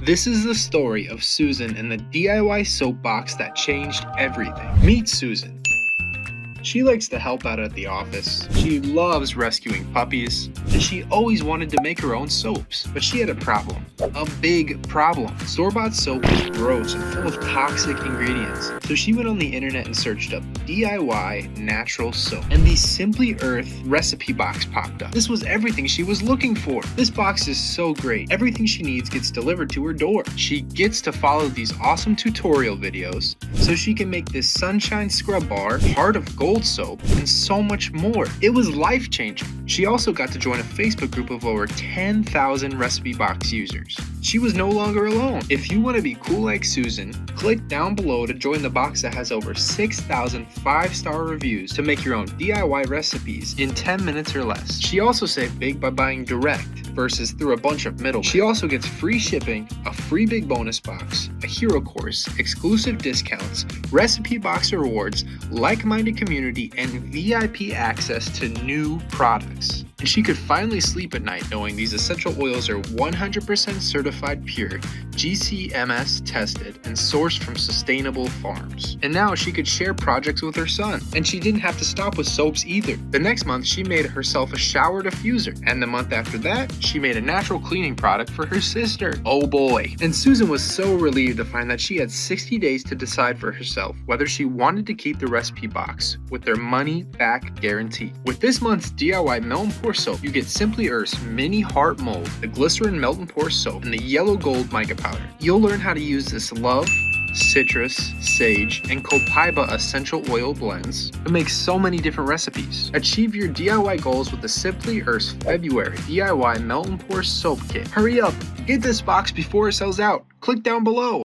This is the story of Susan and the DIY soap box that changed everything. Meet Susan. She likes to help out at the office. She loves rescuing puppies, and she always wanted to make her own soaps. But she had a problem. A big problem. Store-bought soap was gross and full of toxic ingredients. So she went on the internet and searched up DIY natural soap. And the Simply Earth recipe box popped up. This was everything she was looking for. This box is so great. Everything she needs gets delivered to her door. She gets to follow these awesome tutorial videos so she can make this sunshine scrub bar, heart of gold soap, and so much more. It was life-changing. She also got to join a Facebook group of over 10,000 recipe box users. She was no longer alone. If you want to be cool like Susan, click down below to join the box that has over 6,000 5-star reviews to make your own DIY recipes in 10 minutes or less. She also saved big by buying direct versus through a bunch of middlemen. She also gets free shipping, a free big bonus box, a hero course, exclusive discounts, recipe box rewards, like-minded community, and VIP access to new products. And she could finally sleep at night knowing these essential oils are 100% certified pure, GCMS tested, and sourced from sustainable farms. And now she could share projects with her son. And she didn't have to stop with soaps either. The next month she made herself a shower diffuser. And the month after that, she made a natural cleaning product for her sister. Oh boy. And Susan was so relieved to find that she had 60 days to decide for herself whether she wanted to keep the recipe box with their money back guarantee. With this month's DIY melt and pour soap, you get Simply Earth's mini heart mold, the glycerin melt and pour soap, and the yellow gold mica powder. You'll learn how to use this love, citrus, sage, and copaiba essential oil blends to make so many different recipes. Achieve your DIY goals with the Simply Earth's February DIY melt and pour soap kit. Hurry up, get this box before it sells out. Click down below.